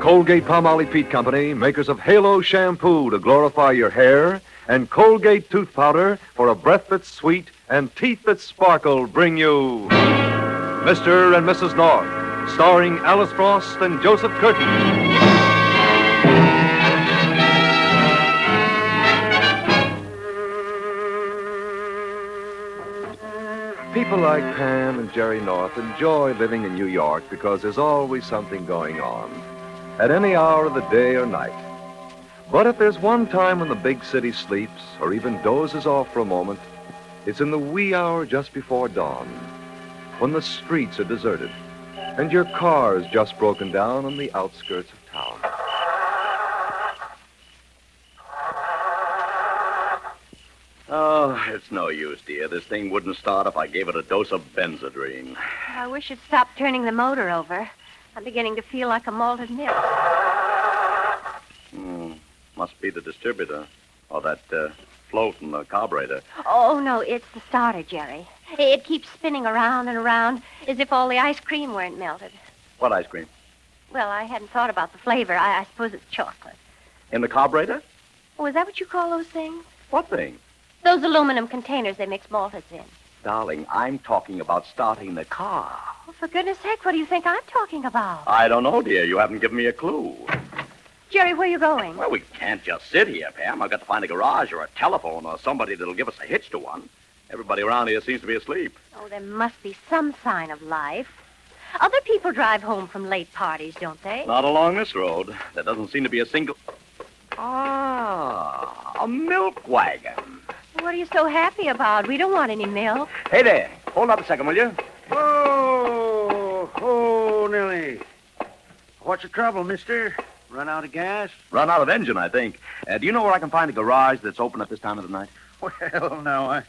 Colgate-Palmolive Peet Company, makers of Halo shampoo to glorify your hair, and Colgate tooth powder for a breath that's sweet and teeth that sparkle, bring you Mr. and Mrs. North, starring Alice Frost and Joseph Curtin. People like Pam and Jerry North enjoy living in New York because there's always something going on, at any hour of the day or night. But if there's one time when the big city sleeps or even dozes off for a moment, it's in the wee hour just before dawn, when the streets are deserted and your car is just broken down on the outskirts of town. Oh, it's no use, dear. This thing wouldn't start if I gave it a dose of Benzedrine. I wish it'd stop turning the motor over. I'm beginning to feel like a malted milk. Must be the distributor. Or that float in the carburetor. Oh, no, it's the starter, Jerry. It keeps spinning around and around as if all the ice cream weren't melted. What ice cream? Well, I hadn't thought about the flavor. I suppose it's chocolate. In the carburetor? Oh, is that what you call those things? What thing? Those aluminum containers they mix malteds in. Darling, I'm talking about starting the car. Oh, for goodness sake, what do you think I'm talking about? I don't know, dear. You haven't given me a clue. Jerry, where are you going? Well, we can't just sit here, Pam. I've got to find a garage or a telephone or somebody that'll give us a hitch to one. Everybody around here seems to be asleep. Oh, there must be some sign of life. Other people drive home from late parties, don't they? Not along this road. There doesn't seem to be a single... Ah, a milk wagon. What are you so happy about? We don't want any milk. Hey there. Hold up a second, will you? Oh, Nellie. What's the trouble, mister? Run out of gas? Run out of engine, I think. Do you know where I can find a garage that's open at this time of the night? Well, now,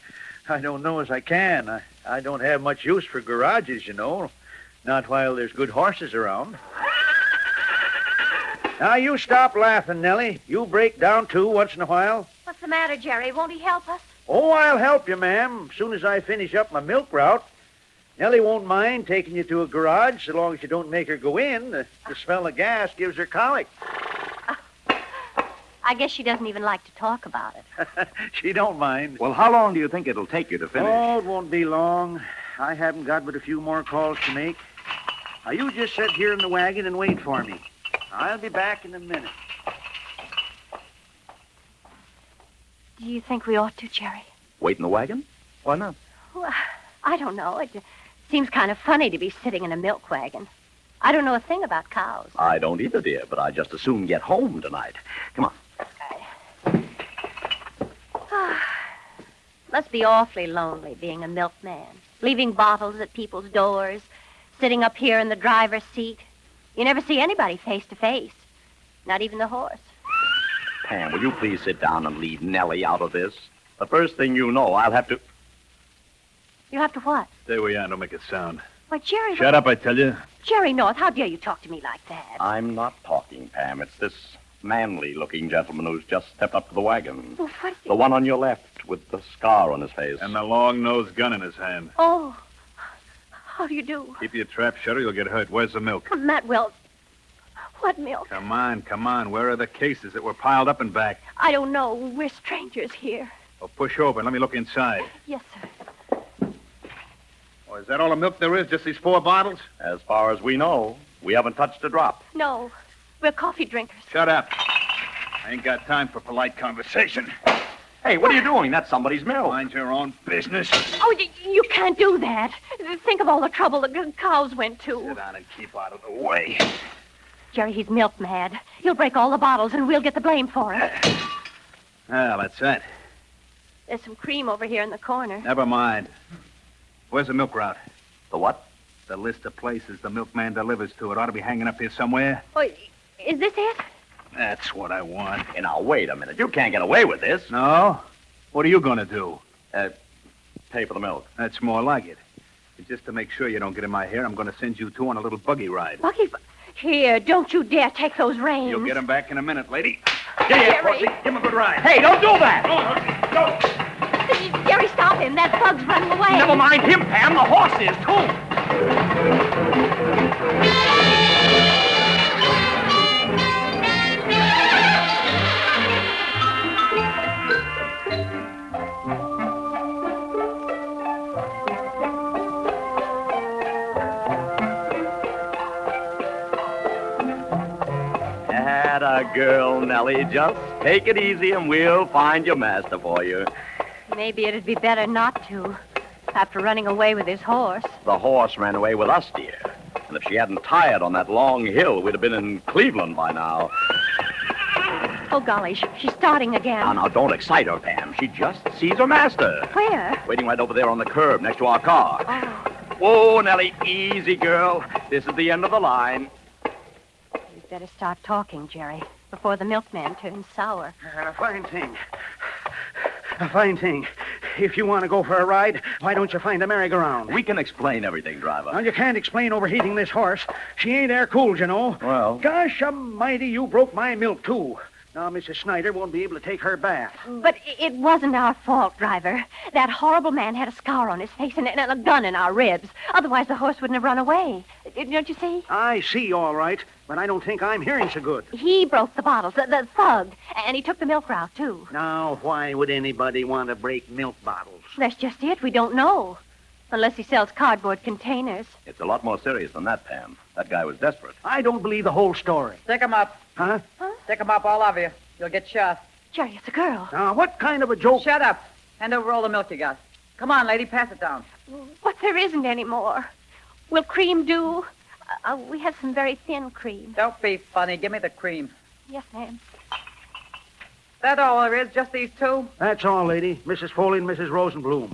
I don't know as I can. I don't have much use for garages, you know. Not while there's good horses around. Now, you stop laughing, Nellie. You break down, too, once in a while. What's the matter, Jerry? Won't he help us? Oh, I'll help you, ma'am, as soon as I finish up my milk route. Nellie won't mind taking you to a garage so long as you don't make her go in. The smell of gas gives her colic. I guess she doesn't even like to talk about it. She don't mind. Well, how long do you think it'll take you to finish? Oh, it won't be long. I haven't got but a few more calls to make. Now, you just sit here in the wagon and wait for me. I'll be back in a minute. Do you think we ought to, Jerry? Wait in the wagon? Why not? Well, I don't know. It seems kind of funny to be sitting in a milk wagon. I don't know a thing about cows. I don't either, dear, but I just as soon get home tonight. Come on. Must be awfully lonely being a milkman, leaving bottles at people's doors, sitting up here in the driver's seat. You never see anybody face to face, not even the horse. Pam, will you please sit down and leave Nellie out of this? The first thing you know, I'll have to... You have to what? Stay where you are. Don't make a sound. Why, Jerry... Shut up, I tell you. Jerry North, how dare you talk to me like that? I'm not talking, Pam. It's this manly-looking gentleman who's just stepped up to the wagon. Well, what... The one on your left with the scar on his face. And the long-nosed gun in his hand. Oh, how do you do? Keep your trap shut or you'll get hurt. Where's the milk? Matt Wells. What milk? Come on. Where are the cases that were piled up and back? I don't know. We're strangers here. Well, push over and let me look inside. Yes, sir. Oh, is that all the milk there is? Just these 4 bottles? As far as we know, we haven't touched a drop. No, we're coffee drinkers. Shut up. I ain't got time for polite conversation. Hey, what are you doing? That's somebody's milk. Mind your own business. Oh, you can't do that. Think of all the trouble the cows went to. Sit down and keep out of the way. Jerry, he's milk mad. He'll break all the bottles, and we'll get the blame for it. Well, that's that. There's some cream over here in the corner. Never mind. Where's the milk route? The what? The list of places the milkman delivers to. It ought to be hanging up here somewhere. Oh, is this it? That's what I want. Hey, now, wait a minute. You can't get away with this. No? What are you going to do? Pay for the milk. That's more like it. Just to make sure you don't get in my hair, I'm going to send you 2 on a little buggy ride. Buggy? Here, don't you dare take those reins. You'll get him back in a minute, lady. Jerry. Pussy. Give him a good ride. Hey, don't do that! Go. Jerry, stop him. That bug's running away. Never mind him, Pam. The horse is, too. girl, Nellie. Just take it easy and we'll find your master for you. Maybe it'd be better not to, after running away with his horse. The horse ran away with us, dear. And if she hadn't tired on that long hill, we'd have been in Cleveland by now. Oh, golly, she's starting again. Now, don't excite her, Pam. She just sees her master. Where? Waiting right over there on the curb next to our car. Oh. Whoa, Nellie, easy, girl. This is the end of the line. We'd better start talking, Jerry, before the milkman turns sour. A fine thing. A fine thing. If you want to go for a ride, why don't you find a merry-go-round? We can explain everything, driver. Well, you can't explain overheating this horse. She ain't air-cooled, you know. Well? Gosh almighty, you broke my milk, too. Now, Mrs. Snyder won't be able to take her bath. But it wasn't our fault, driver. That horrible man had a scar on his face and a gun in our ribs. Otherwise, the horse wouldn't have run away. Don't you see? I see, all right, but I don't think I'm hearing so good. He broke the bottles, the thug, and he took the milk route, too. Now, why would anybody want to break milk bottles? That's just it. We don't know. Unless he sells cardboard containers. It's a lot more serious than that, Pam. That guy was desperate. I don't believe the whole story. Stick 'em up. Huh? Stick 'em up, all of you. You'll get shot. Jerry, it's a girl. Now, what kind of a joke? Shut up. Hand over all the milk you got. Come on, lady, pass it down. But there isn't any more. Will cream do? We have some very thin cream. Don't be funny. Give me the cream. Yes, ma'am. That all there is? Just these two? That's all, lady. Mrs. Foley and Mrs. Rosenblum.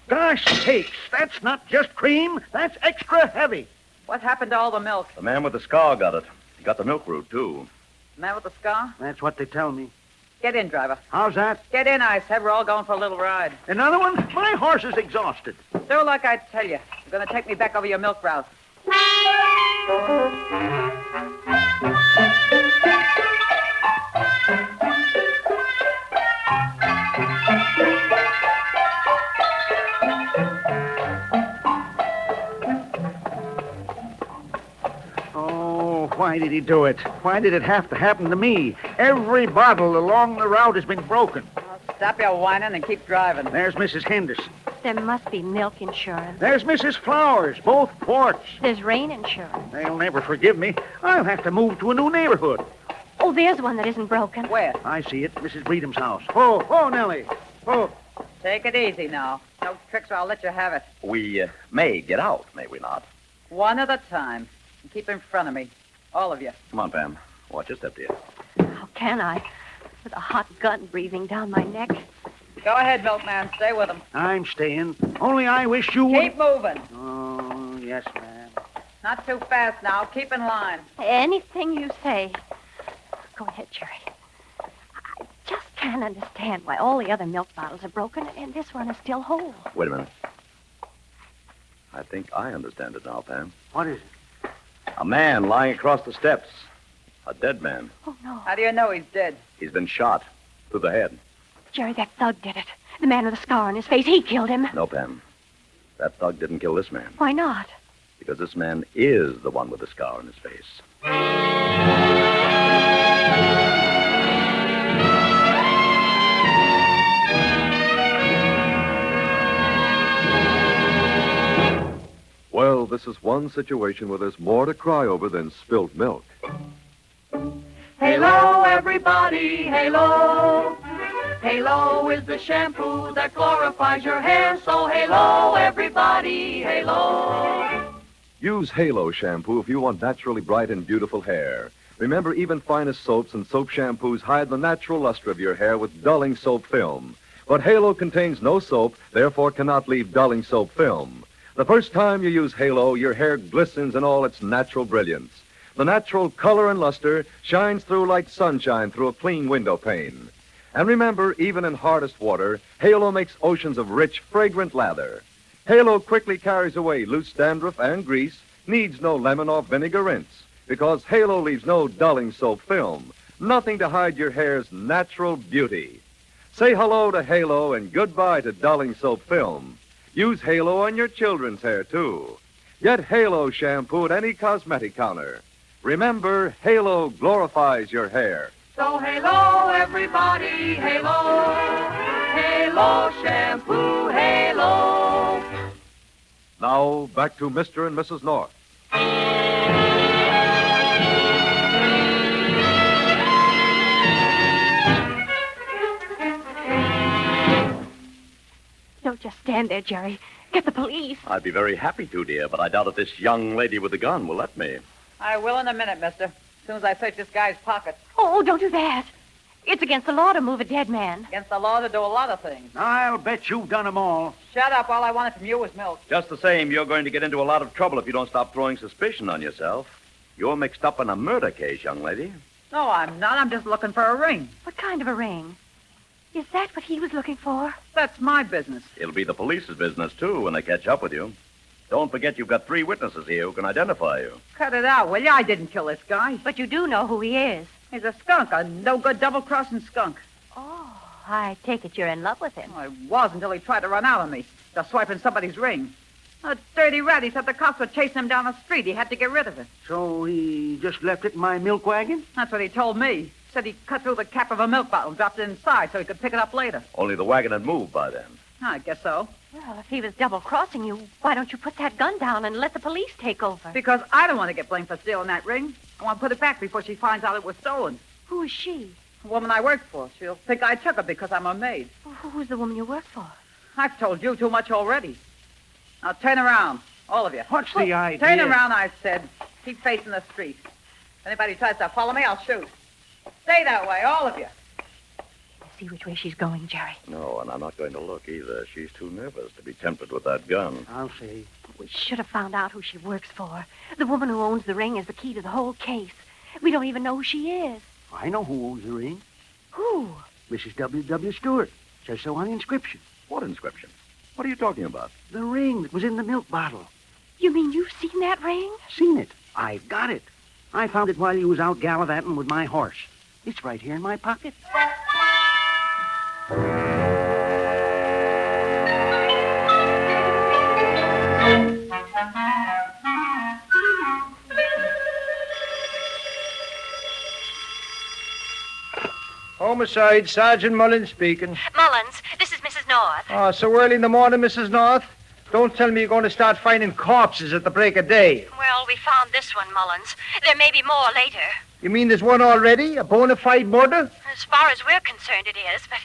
Gosh sakes, that's not just cream. That's extra heavy. What happened to all the milk? The man with the scar got it. He got the milk route, too. Man with the scar? That's what they tell me. Get in, driver. How's that? Get in, I said. We're all going for a little ride. Another one? My horse is exhausted. Do like I tell you. You're going to take me back over your milk route. Why did he do it? Why did it have to happen to me? Every bottle along the route has been broken. Stop your whining and keep driving. There's Mrs. Henderson. There must be milk insurance. There's Mrs. Flowers, both ports. There's rain insurance. They'll never forgive me. I'll have to move to a new neighborhood. Oh, there's one that isn't broken. Where? I see it. Mrs. Breedham's house. Oh, Nellie. Oh. Take it easy now. No tricks or I'll let you have it. We may get out, may we not? One at a time. And keep in front of me. All of you. Come on, Pam. Watch your step, dear. How can I? With a hot gun breathing down my neck. Go ahead, milkman. Stay with him. I'm staying. Only I wish you would... Keep moving. Oh, yes, ma'am. Not too fast now. Keep in line. Anything you say. Go ahead, Jerry. I just can't understand why all the other milk bottles are broken and this one is still whole. Wait a minute. I think I understand it now, Pam. What is it? A man lying across the steps. A dead man. Oh, no. How do you know he's dead? He's been shot through the head. Jerry, that thug did it. The man with the scar on his face, he killed him. No, Pam. That thug didn't kill this man. Why not? Because this man is the one with the scar on his face. Well, this is one situation where there's more to cry over than spilt milk. Halo, everybody, halo. Halo is the shampoo that glorifies your hair. So halo, everybody, halo. Use Halo shampoo if you want naturally bright and beautiful hair. Remember, even finest soaps and soap shampoos hide the natural luster of your hair with dulling soap film. But Halo contains no soap, therefore cannot leave dulling soap film. The first time you use Halo, your hair glistens in all its natural brilliance. The natural color and luster shines through like sunshine through a clean window pane. And remember, even in hardest water, Halo makes oceans of rich, fragrant lather. Halo quickly carries away loose dandruff and grease, needs no lemon or vinegar rinse, because Halo leaves no dulling soap film, nothing to hide your hair's natural beauty. Say hello to Halo and goodbye to dulling soap film. Use Halo on your children's hair, too. Get Halo shampoo at any cosmetic counter. Remember, Halo glorifies your hair. So halo, everybody, halo. Halo shampoo, halo. Now, back to Mr. and Mrs. North. Don't just stand there, Jerry. Get the police. I'd be very happy to, dear, but I doubt if this young lady with the gun will let me. I will in a minute, mister. As soon as I search this guy's pockets. Oh, don't do that. It's against the law to move a dead man. Against the law to do a lot of things. I'll bet you've done them all. Shut up. All I wanted from you was milk. Just the same, you're going to get into a lot of trouble if you don't stop throwing suspicion on yourself. You're mixed up in a murder case, young lady. No, I'm not. I'm just looking for a ring. What kind of a ring? Is that what he was looking for? That's my business. It'll be the police's business, too, when they catch up with you. Don't forget you've got 3 witnesses here who can identify you. Cut it out, will you? I didn't kill this guy. But you do know who he is. He's a skunk, a no-good double-crossing skunk. Oh, I take it you're in love with him. I was until he tried to run out on me. Just swiping somebody's ring. A dirty rat. He said the cops were chasing him down the street. He had to get rid of it. So he just left it in my milk wagon? That's what he told me. Said he cut through the cap of a milk bottle and dropped it inside so he could pick it up later. Only the wagon had moved by then. I guess so. Well, if he was double-crossing you, why don't you put that gun down and let the police take over? Because I don't want to get blamed for stealing that ring. I want to put it back before she finds out it was stolen. Who is she? The woman I work for. She'll think I took her because I'm her maid. Who's the woman you work for? I've told you too much already. Now turn around, all of you. What's the idea? Turn around, I said. Keep facing the street. If anybody tries to follow me, I'll shoot. Stay that way, all of you. See which way she's going, Jerry. No, and I'm not going to look either. She's too nervous to be tempted with that gun. I'll see. We should have found out who she works for. The woman who owns the ring is the key to the whole case. We don't even know who she is. I know who owns the ring. Who? Mrs. W. Stewart. Says so on the inscription. What inscription? What are you talking about? The ring that was in the milk bottle. You mean you've seen that ring? Seen it. I've got it. I found it while you was out gallivanting with my horse. It's right here in my pocket. Homicide, Sergeant Mullins speaking. Mullins, this is Mrs. North. Oh, so early in the morning, Mrs. North? Don't tell me you're going to start finding corpses at the break of day. Well, we found this one, Mullins. There may be more later. You mean there's one already? A bona fide murder? As far as we're concerned, it is, but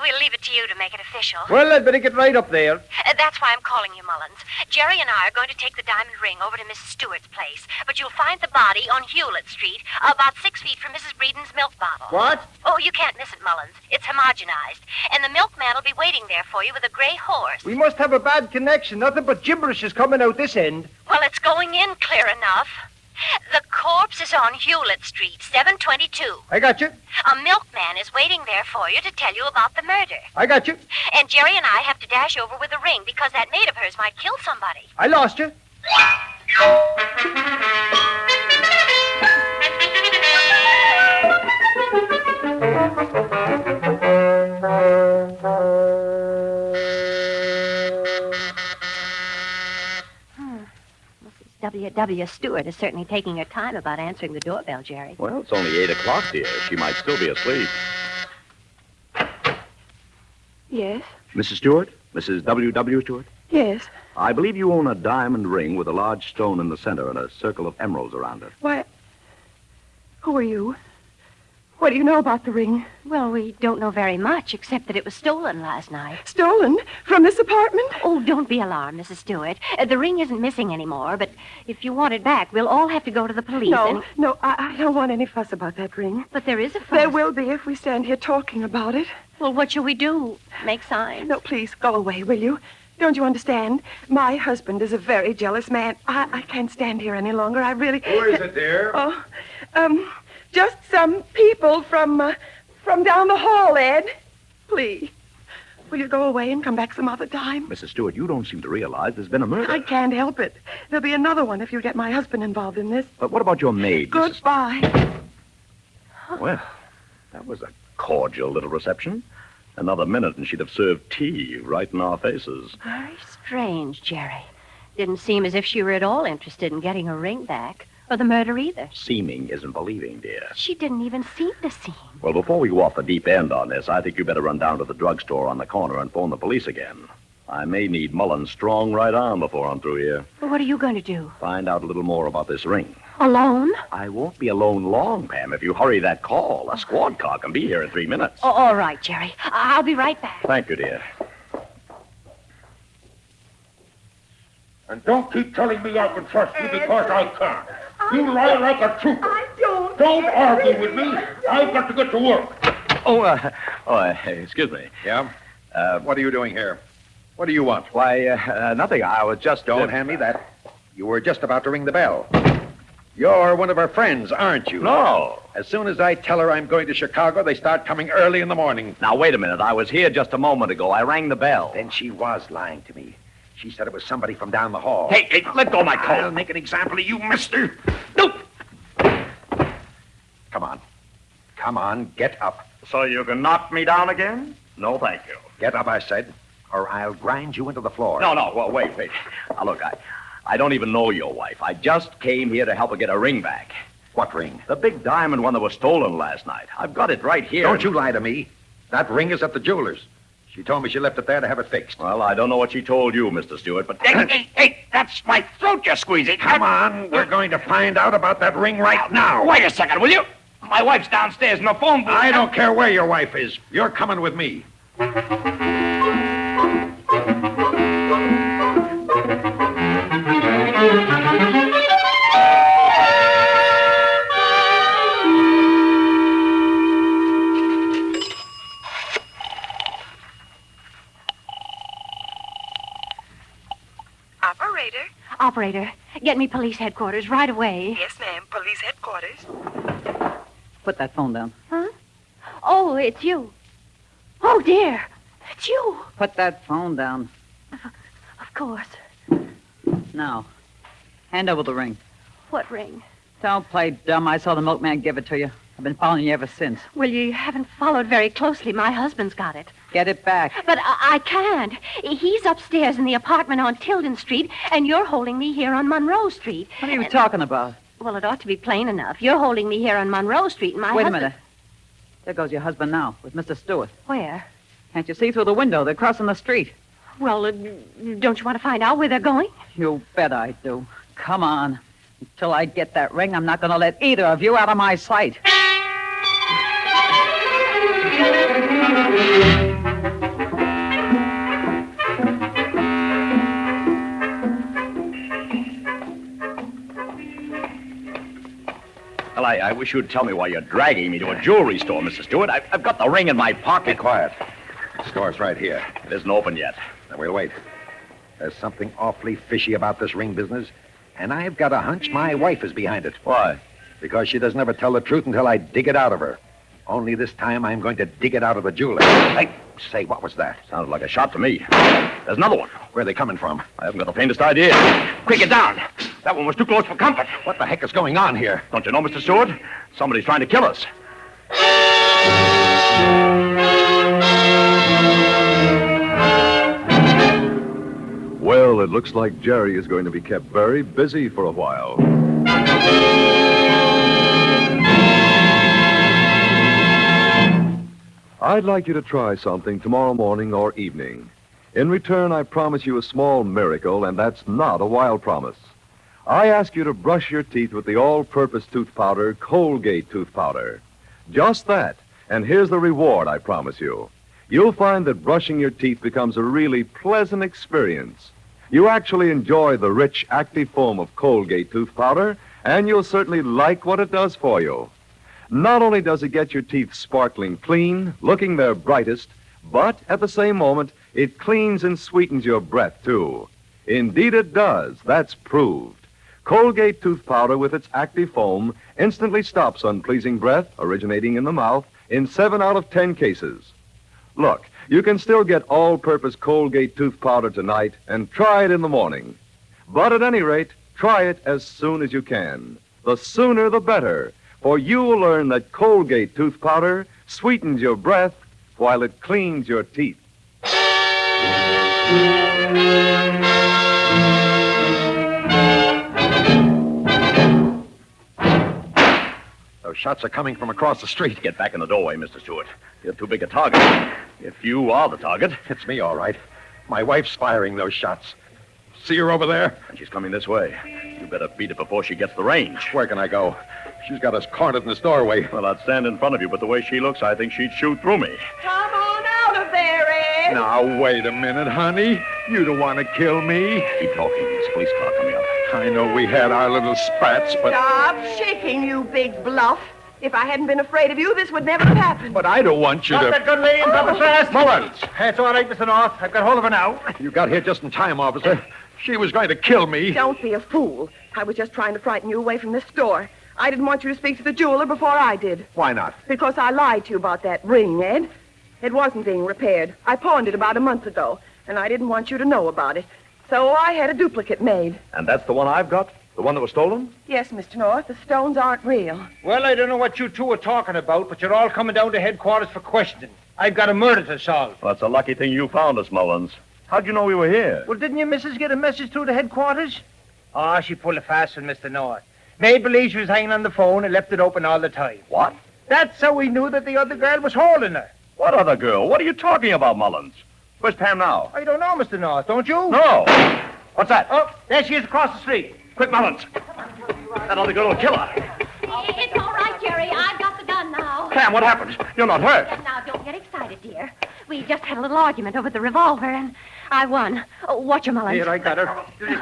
we'll leave it to you to make it official. Well, I'd better get right up there. That's why I'm calling you, Mullins. Jerry and I are going to take the diamond ring over to Mrs. Stewart's place, but you'll find the body on Hewlett Street, about 6 feet from Mrs. Breeden's milk bottle. What? Oh, you can't miss it, Mullins. It's homogenized, and the milkman will be waiting there for you with a gray horse. We must have a bad connection. Nothing but gibberish is coming out this end. Well, it's going in clear enough. The corpse is on Hewlett Street, 722. I got you. A milkman is waiting there for you to tell you about the murder. I got you. And Jerry and I have to dash over with the ring because that maid of hers might kill somebody. I lost you. W. Stewart is certainly taking her time about answering the doorbell, Jerry. Well, it's only 8 o'clock, dear. She might still be asleep. Yes? Mrs. Stewart? Mrs. W. Stewart? Yes. I believe you own a diamond ring with a large stone in the center and a circle of emeralds around it. Why, who are you? What do you know about the ring? Well, we don't know very much, except that it was stolen last night. Stolen? From this apartment? Oh, don't be alarmed, Mrs. Stewart. The ring isn't missing anymore, but if you want it back, we'll all have to go to the police. No, I don't want any fuss about that ring. But there is a fuss. There will be if we stand here talking about it. Well, what shall we do? Make signs? No, please, go away, will you? Don't you understand? My husband is a very jealous man. I can't stand here any longer. I really... Who is it, dear? Oh, just some people from down the hall, Ed. Please. Will you go away and come back some other time? Mrs. Stewart, you don't seem to realize there's been a murder. I can't help it. There'll be another one if you get my husband involved in this. But what about your maid, Mrs. Goodbye. Well, that was a cordial little reception. Another minute and she'd have served tea right in our faces. Very strange, Jerry. Didn't seem as if she were at all interested in getting her ring back. Or the murder either. Seeming isn't believing, dear. She didn't even seem to seem. Well, before we go off the deep end on this, I think you better run down to the drugstore on the corner and phone the police again. I may need Mullen's strong right arm before I'm through here. Well, what are you going to do? Find out a little more about this ring. Alone? I won't be alone long, Pam, if you hurry that call. A squad car can be here in 3 minutes. Oh, all right, Jerry. I'll be right back. Thank you, dear. And don't keep telling me I can trust you because I can't. You lie like a trooper. I don't. Don't argue with me. I've got to get to work. Excuse me. Yeah? What are you doing here? What do you want? Why, nothing. I was just... Don't hand me that. You were just about to ring the bell. You're one of our friends, aren't you? No. As soon as I tell her I'm going to Chicago, they start coming early in the morning. Now, wait a minute. I was here just a moment ago. I rang the bell. Then she was lying to me. She said it was somebody from down the hall. Hey, let go of my coat. I'll make an example of you, mister. No! Come on. Come on, get up. So you can knock me down again? No, thank you. Get up, I said, or I'll grind you into the floor. No. Well, wait. Now, look, I don't even know your wife. I just came here to help her get a ring back. What ring? The big diamond one that was stolen last night. I've got it right here. Don't you lie to me. That ring is at the jeweler's. She told me she left it there to have it fixed. Well, I don't know what she told you, Mr. Stewart, but... Hey, that's my throat you're squeezing. Come on, we're going to find out about that ring right now. Wait a second, will you? My wife's downstairs in the phone booth. I don't care where your wife is. You're coming with me. Operator, get me police headquarters right away. Yes, ma'am. Police headquarters. Put that phone down. Huh? Oh, it's you. Oh, dear. It's you. Put that phone down. Of course. Now, hand over the ring. What ring? Don't play dumb. I saw the milkman give it to you. I've been following you ever since. Well, you haven't followed very closely. My husband's got it. Get it back. But I can't. He's upstairs in the apartment on Tilden Street, and you're holding me here on Monroe Street. What are you talking about? Well, it ought to be plain enough. You're holding me here on Monroe Street, and my Wait husband... a minute. There goes your husband now, with Mr. Stewart. Where? Can't you see through the window? They're crossing the street. Well, don't you want to find out where they're going? You bet I do. Come on. Until I get that ring, I'm not going to let either of you out of my sight. Well, I wish you'd tell me why you're dragging me to a jewelry store, Mr. Stewart. I've got the ring in my pocket. Be quiet. The store's right here. It isn't open yet. Now, we'll wait. There's something awfully fishy about this ring business, and I've got a hunch my wife is behind it. Why? Because she doesn't ever tell the truth until I dig it out of her. Only this time I'm going to dig it out of the jeweler. Hey, say, what was that? Sounded like a shot to me. There's another one. Where are they coming from? I haven't got the faintest idea. Quick, get down. That one was too close for comfort. What the heck is going on here? Don't you know, Mr. Stewart? Somebody's trying to kill us. Well, it looks like Jerry is going to be kept very busy for a while. I'd like you to try something tomorrow morning or evening. In return, I promise you a small miracle, and that's not a wild promise. I ask you to brush your teeth with the all-purpose tooth powder, Colgate tooth powder. Just that, and here's the reward, I promise you. You'll find that brushing your teeth becomes a really pleasant experience. You actually enjoy the rich, active foam of Colgate tooth powder, and you'll certainly like what it does for you. Not only does it get your teeth sparkling clean, looking their brightest, but at the same moment, it cleans and sweetens your breath, too. Indeed it does. That's proved. Colgate tooth powder with its active foam instantly stops unpleasing breath originating in the mouth in 7 out of 10 cases. Look, you can still get all-purpose Colgate tooth powder tonight and try it in the morning. But at any rate, try it as soon as you can. The sooner the better, for you will learn that Colgate tooth powder sweetens your breath while it cleans your teeth. Those shots are coming from across the street. Get back in the doorway, Mr. Stewart. You're too big a target. If you are the target. It's me, all right. My wife's firing those shots. See her over there? And she's coming this way. You better beat it before she gets the range. Where can I go? She's got us cornered in this doorway. Well, I'd stand in front of you, but the way she looks, I think she'd shoot through me. Come on out of there, Ed. Now, wait a minute, honey. You don't want to kill me. Keep talking. There's a police car coming up. I know we had our little spats, but... Stop shaking, you big bluff. If I hadn't been afraid of you, this would never have happened. But I don't want you Got to... that good lady in proper fast? Mullins. That's all right, Mr. North. I've got hold of her now. You got here just in time, officer. She was going to kill me. Don't be a fool. I was just trying to frighten you away from this store. I didn't want you to speak to the jeweler before I did. Why not? Because I lied to you about that ring, Ed. It wasn't being repaired. I pawned it about a month ago, and I didn't want you to know about it. So I had a duplicate made. And that's the one I've got? The one that was stolen? Yes, Mr. North, the stones aren't real. Well, I don't know what you two are talking about, but you're all coming down to headquarters for questioning. I've got a murder to solve. Well, it's a lucky thing you found us, Mullins. How'd you know we were here? Well, didn't your missus get a message through the headquarters? Oh, she pulled a fast one, Mr. North. Maid believes she was hanging on the phone and left it open all the time. What? That's how we knew that the other girl was holding her. What other girl? What are you talking about, Mullins? Where's Pam now? I don't know, Mr. North, don't you? No. What's that? Oh, there she is across the street. Quick, Mullins. That other girl will kill her. It's all right, Jerry. I've got the gun now. Pam, what happened? You're not hurt. Now, don't get excited, dear. We just had a little argument over the revolver, and I won. Oh, watch your Mullins. Here, I got her.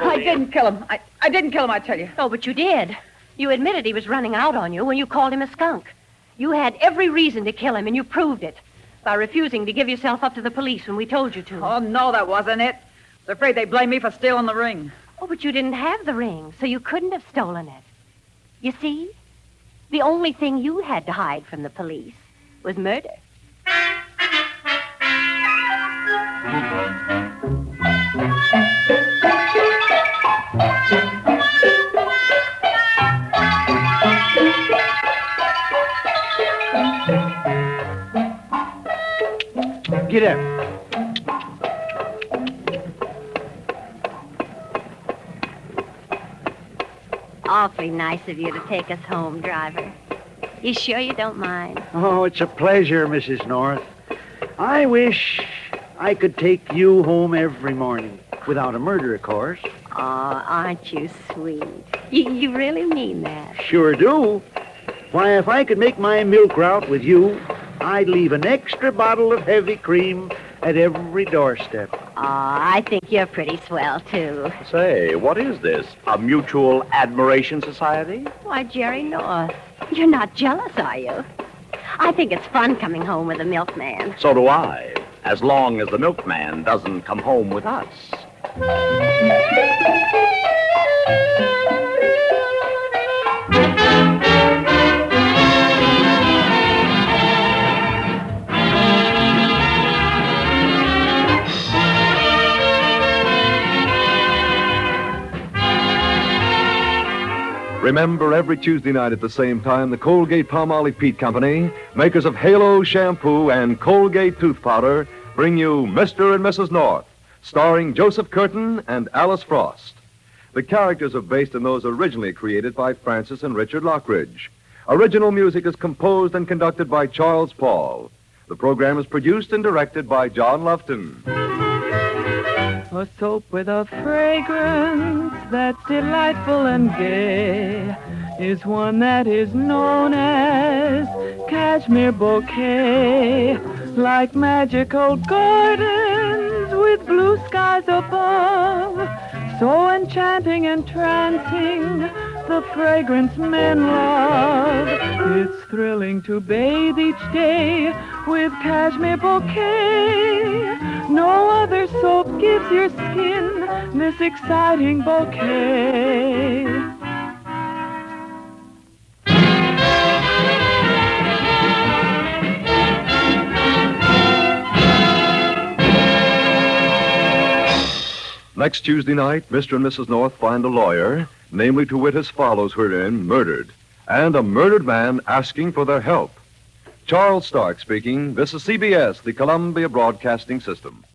I didn't kill him. I didn't kill him, I tell you. Oh, but you did. You admitted he was running out on you when you called him a skunk. You had every reason to kill him, and you proved it by refusing to give yourself up to the police when we told you to. Oh, no, that wasn't it. They're afraid they blame me for stealing the ring. Oh, but you didn't have the ring, so you couldn't have stolen it. You see, the only thing you had to hide from the police was murder. Get up. Awfully nice of you to take us home, driver. You sure you don't mind? Oh, it's a pleasure, Mrs. North. I wish I could take you home every morning. Without a murder, of course. Oh, aren't you sweet? You really mean that? Sure do. Why, if I could make my milk route with you, I'd leave an extra bottle of heavy cream at every doorstep. Oh, I think you're pretty swell, too. Say, what is this? A mutual admiration society? Why, Jerry North, you're not jealous, are you? I think it's fun coming home with a milkman. So do I. As long as the milkman doesn't come home with us. Remember, every Tuesday night at the same time, the Colgate-Palmolive Peet Company, makers of Halo Shampoo and Colgate Tooth Powder, bring you Mr. and Mrs. North, starring Joseph Curtin and Alice Frost. The characters are based on those originally created by Frances and Richard Lockridge. Original music is composed and conducted by Charles Paul. The program is produced and directed by John Lufton. A soap with a fragrance that's delightful and gay is one that is known as Cashmere Bouquet. Like magical gardens with blue skies above, so enchanting, entrancing, the fragrance men love. It's thrilling to bathe each day with Cashmere Bouquet. No other soap gives your skin this exciting bouquet. Next Tuesday night, Mr. and Mrs. North find a lawyer, namely to wit as follows herein, murdered, and a murdered man asking for their help. Charles Stark speaking. This is CBS, the Columbia Broadcasting System.